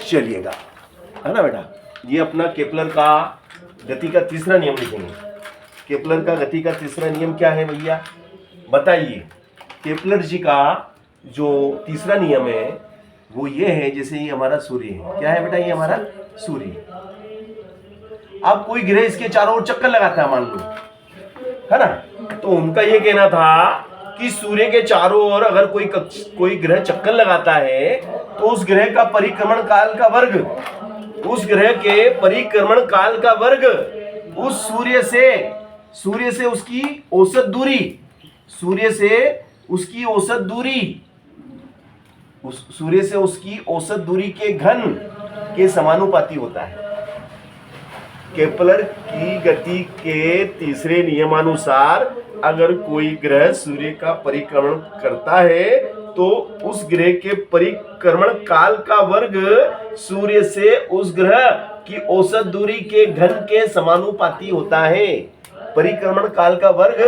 चलिएगा, है ना बेटा। ये अपना केपलर का गति का तीसरा नियम लिखेंगे। केपलर का गति का तीसरा नियम क्या है भैया, बताइए। केपलर जी का जो तीसरा नियम है वो ये है, जैसे ये हमारा सूर्य है, क्या है बेटा, ये हमारा सूर्य। अब कोई ग्रह इसके चारों ओर चक्कर लगाता है मान लो, है ना, तो उनका ये कहना था कि सूर्य के चारों ओर अगर कोई ग्रह चक्कर लगाता है तो उस ग्रह का परिक्रमण काल का वर्ग, उस ग्रह के परिक्रमण काल का वर्ग उस सूर्य से उसकी औसत दूरी, सूर्य से उसकी औसत दूरी, उस सूर्य से उसकी औसत दूरी के घन के समानुपाती होता है। केपलर की गति के तीसरे नियमानुसार अगर कोई ग्रह सूर्य का परिक्रमण करता है तो उस ग्रह के परिक्रमण काल का वर्ग सूर्य से उस ग्रह की औसत दूरी के घन के समानुपाती होता है। परिक्रमण काल का वर्ग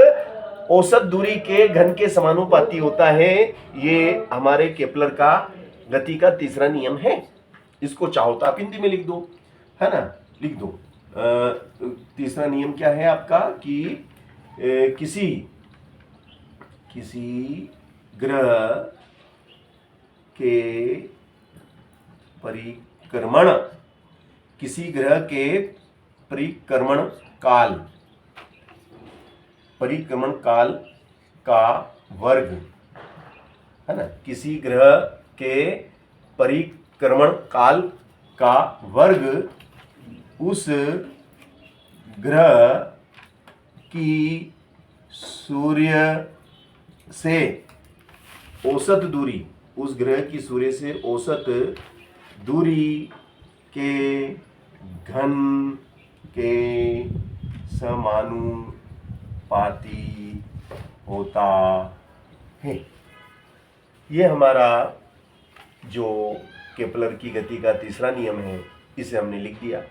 औसत दूरी के घन के समानुपाती होता है। ये हमारे केपलर का गति का तीसरा नियम है। इसको चाहो तो आप हिंदी में लिख दो, है ना, लिख दो। तीसरा नियम क्या है आपका कि किसी ग्रह के परिक्रमण काल का वर्ग, है ना, किसी ग्रह के परिक्रमण काल का वर्ग उस ग्रह की सूर्य से औसत दूरी, उस ग्रह की सूर्य से औसत दूरी के घन के समानुपाती होता है। ये हमारा जो केपलर की गति का तीसरा नियम है, इसे हमने लिख दिया।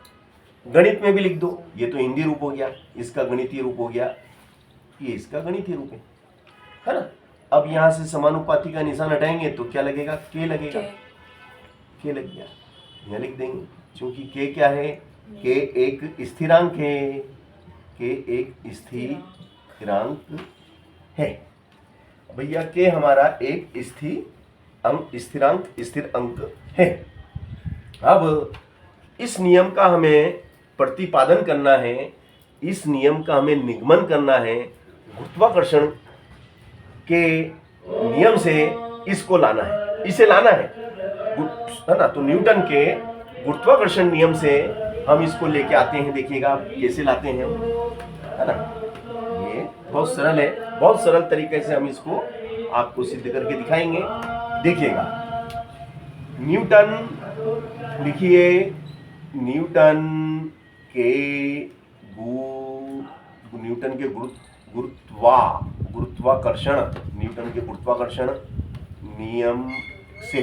गणित में भी लिख दो। ये तो हिंदी रूप हो गया, इसका गणितीय रूप हो गया, ये इसका गणितीय रूप है ना। अब यहां से समानुपाती का निशान हटाएंगे तो क्या लगेगा, के लगेगा, के लग गया, यहां लिख देंगे। क्योंकि के क्या है, के एक स्थिरांक है, के एक स्थिरांक है भैया। के हमारा एक स्थिर अंक है। अब इस नियम का हमें प्रतिपादन करना है, इस नियम का हमें निगमन करना है। गुरुत्वाकर्षण के नियम से इसको लाना है, इसे लाना है ना। तो न्यूटन के गुरुत्वाकर्षण नियम से हम इसको लेके आते हैं। देखिएगा कैसे लाते हैं, है ना। ये बहुत सरल है, बहुत सरल तरीके से हम इसको आपको सिद्ध करके दिखाएंगे। देखिएगा, न्यूटन लिखिए, न्यूटन के गुरुत्वाकर्षण नियम से।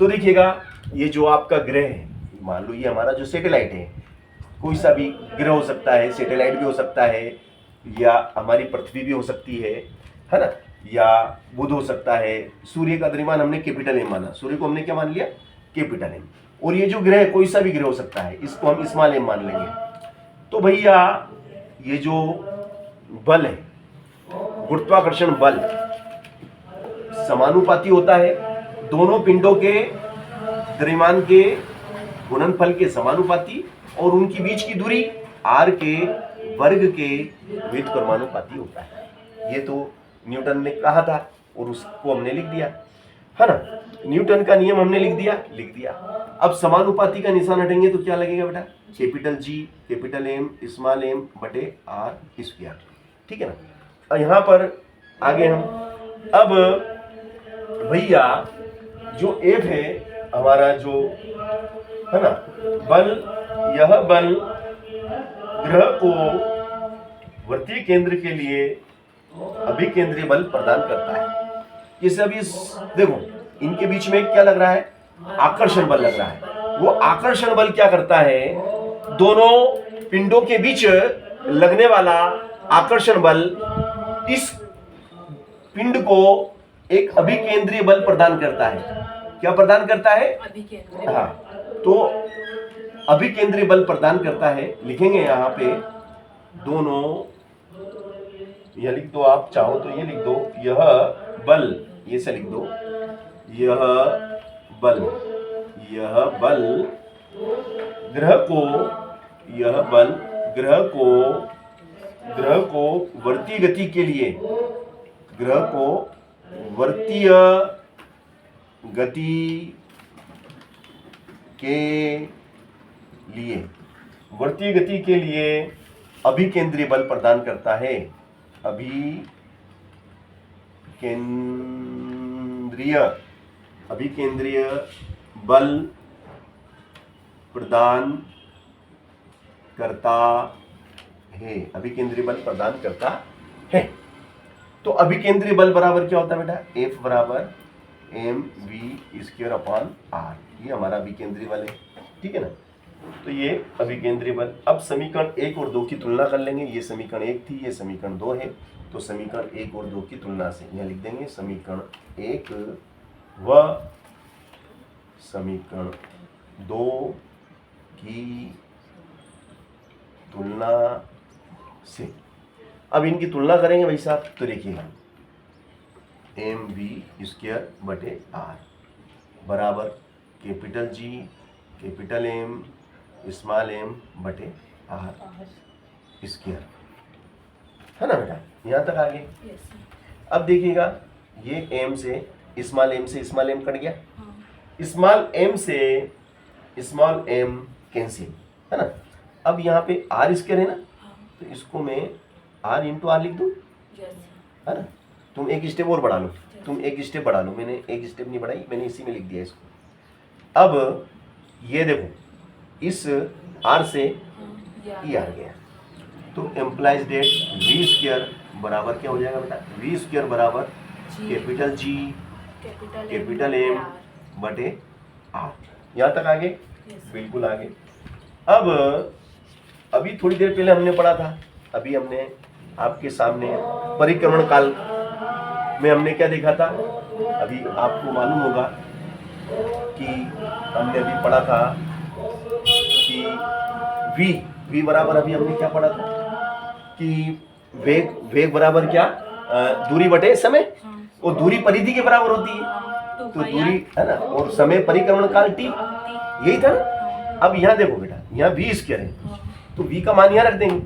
तो देखिएगा, ये जो आपका ग्रह है, मान लो ये हमारा जो सैटेलाइट है, कोई सा भी ग्रह हो सकता है, सैटेलाइट भी हो सकता है, या हमारी पृथ्वी भी हो सकती है ना, या बुध हो सकता है। सूर्य का द्रव्यमान हमने कैपिटल एम माना, सूर्य को हमने क्या मान लिया, कैपिटल एम। और ये जो ग्रह कोई सा भी ग्रह हो सकता है, इसको हम स्मॉल एम मान लेंगे। तो भैया ये जो बल है, गुरुत्वाकर्षण बल समानुपाती होता है दोनों पिंडों के द्रव्यमान के गुणनफल के समानुपाती, और उनकी बीच की दूरी r के वर्ग के व्युत्क्रमानुपाती होता है। ये तो न्यूटन ने कहा था और उसको हमने लिख दिया, है ना। न्यूटन का नियम हमने लिख दिया। अब समानुपाती का निशान हटेंगे तो क्या लगेगा बेटा, capital G capital M small m बटे r स्क्वायर, ठीक है ना। यहाँ पर आगे हम अब भैया जो F है हमारा, जो है ना बल, यह बल ग्रह को वृत्तीय केंद्र के लिए अभिकेंद्रीय बल प्रदान करता है। जैसे अभी देखो, इनके बीच में क्या लग रहा है, आकर्षण बल लग रहा है। वो आकर्षण बल क्या करता है, दोनों पिंडों के बीच लगने वाला आकर्षण बल इस पिंड को एक अभिकेंद्रीय बल प्रदान करता है। क्या प्रदान करता है? अभिकेंद्री। हाँ, तो अभिकेंद्री बल प्रदान करता है। लिखेंगे यहाँ पे दोनों, यह लिख दो, आप चाहो तो ये लिख दो, यह बल, ये से लिख दो, यह बल, यह बल ग्रह को, यह बल ग्रह को वर्तीय गति के लिए, ग्रह को वर्तीय गति के लिए, वर्तीय गति के लिए अभिकेंद्रीय बल प्रदान करता है। अभिकेंद्रीय बल प्रदान करता है, अभिकेंद्रीय बल प्रदान करता है। तो अभिकेंद्रीय बल बराबर क्या होता है बेटा? F बराबर mv²/r, ये हमारा अभिकेंद्रीय बल है, ठीक है ना। तो ये अभिकेंद्रीय बल। अब समीकरण 1 और 2 की तुलना कर लेंगे। ये समीकरण 1 थी, ये समीकरण 2 है। तो समीकरण 1 और 2 की तुलना से यहाँ लिख देंगे समीकरण 1 व समीकरण 2 की तुलना से। अब इनकी तुलना करेंगे भाई साहब, तो देखिएगा mv²/r बराबर capital G capital M small m/r square, है ना बेटा? यहाँ तक आ गए। अब देखिएगा ये m से स्मॉल m कट गया, स्मॉल m से स्मॉल m कैंसिल, है ना। अब यहाँ पे r स्क्वायर है ना, तो इसको मैं r इंटू r लिख दूँ, है ना। तुम एक स्टेप और बढ़ा लो, मैंने एक स्टेप नहीं बढ़ाई, मैंने इसी में लिख दिया इसको। अब ये देखो, इस r से e आ गया, तो एम्प्लाइज डेट v² बराबर क्या हो जाएगा बेटा? v² बराबर कैपिटल G कैपिटल M बटे r। यहाँ तक आगे? बिल्कुल आगे। अब अभी थोड़ी देर पहले हमने पढ़ा था, अभी हमने आपके सामने परिक्रमण काल में हमने क्या देखा था? अभी आपको मालूम होगा कि हमने अभी पढ़ा था कि v बराबर, अभी हमने क्या पढ़ा था कि वेग बराबर क्या? दूरी बटे समय, और दूरी परिधि के बराबर होती है, तो दूरी, है ना, और समय परिक्रमण काल t, यही था ना। अब यहाँ देखो बेटा, यहाँ v² है, तो v का मान यहाँ रख देंगे।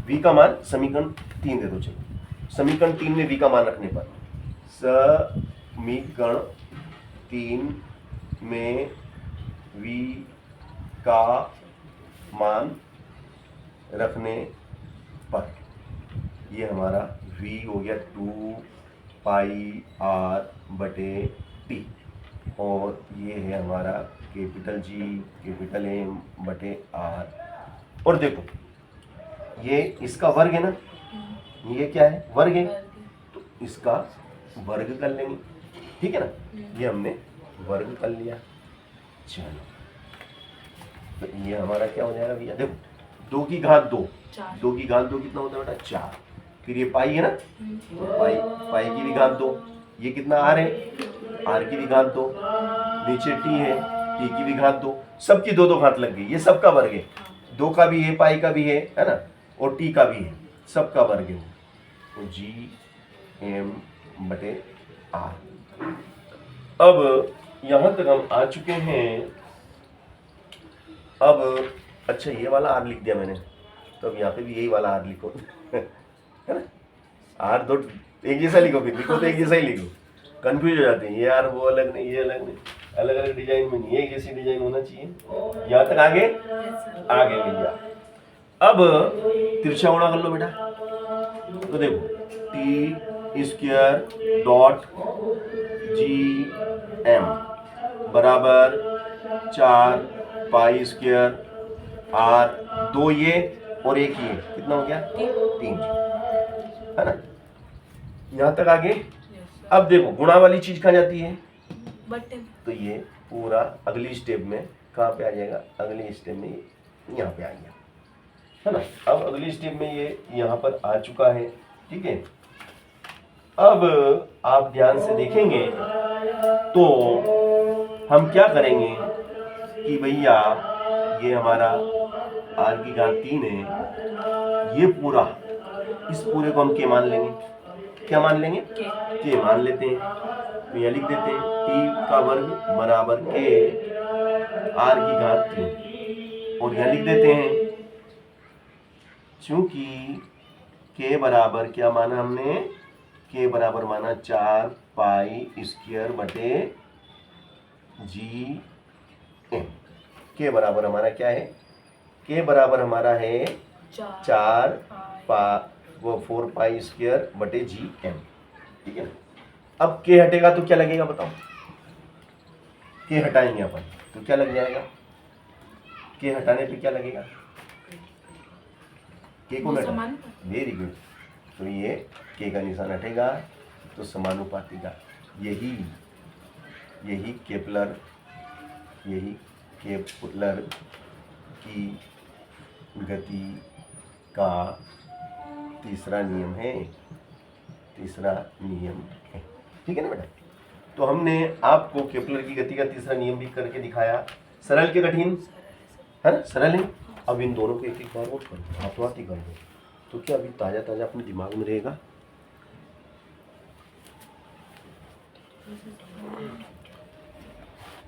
v का मान समीकरण 3 दे दो। चलो समीकरण 3 में v का मान रखने पर, समीकरण 3 में v का मान रखने पर ये हमारा v हो गया 2πr/t, और ये है हमारा कैपिटल G कैपिटल M/r। और देखो ये इसका वर्ग है ना, ये क्या है? वर्ग है, तो इसका वर्ग कर लेंगे, ठीक है ना। ये हमने वर्ग कर लिया। चलो तो ये हमारा क्या हो जाएगा भैया? देखो 2 की घात 2, 2 की घात 2 कितना होता है बेटा? 4। फिर ये पाई है ना, तो पाई की भी घात 2, ये कितना r है? r की भी घात 2, नीचे t है, t की भी घात 2, सबकी 2 घात लग गई। ये सबका वर्ग है, 2 का भी है, पाई का भी है ना, और t का भी है, सबका वर्ग है। तो Gm/r। अब यहाँ तक हम आ चुके हैं। अब अच्छा ये वाला r लिख दिया मैंने, तो अब यहाँ पे भी यही वाला r लिखो, है ना। r दो एक जैसा लिखो, फिर लिखो तो एक जैसा ही लिखो, कंफ्यूज हो जाते हैं। ये r वो अलग नहीं, ये अलग नहीं, अलग अलग डिजाइन में नहीं, एक जैसी डिजाइन होना चाहिए। यहाँ तक आगे आगे भैया। अब तिरछा गुणा कर लो बेटा, तो देखो t² बराबर 4π² r, 2 ये और 1 ये, कितना हो गया? 3, है ना। यहाँ तक आगे। अब देखो गुणा वाली चीज कहाँ जाती है? तो ये पूरा अगली स्टेप में कहाँ पे आ जाएगा? अगली स्टेप में यहाँ पे आ गया, है ना। अब अगली स्टेप में ये यहाँ पर आ चुका है, ठीक है। अब आप ध्यान से देखेंगे तो हम क्या करेंगे कि भैया ये हमारा r की घात 3 है, ये पूरा, इस पूरे को हम k मान लेंगे। क्या मान लेंगे? k मान लेते हैं। तो यह लिख देते हैं t का वर्ग बराबर k r की घात 3, और यह लिख देते हैं चूंकि k बराबर क्या माना हमने? k बराबर माना 4 पाई स्क्वायर बटे जी एम। के बराबर हमारा क्या है? के बराबर हमारा है 4 पाई स्क्वायर बटे जी एम। ठीक है ना? अब के हटेगा तो क्या लगेगा बताओ? के हटाएंगे अपन तो क्या लग जाएगा? के हटाने पे क्या लगेगा? के को हटा, वेरी गुड। तो ये के का निशान हटेगा तो समानुपाती का, यही केपलर की गति का तीसरा नियम है। ठीक है ना बेटा? तो हमने आपको केपलर की गति का तीसरा नियम भी करके दिखाया। सरल के कठिन है ना? सरल है। अब इन दोनों को एक एक बार और कर दो, हाथों हाथ ही कर दो, तो क्या अभी ताज़ा ताज़ा अपने दिमाग में रहेगा।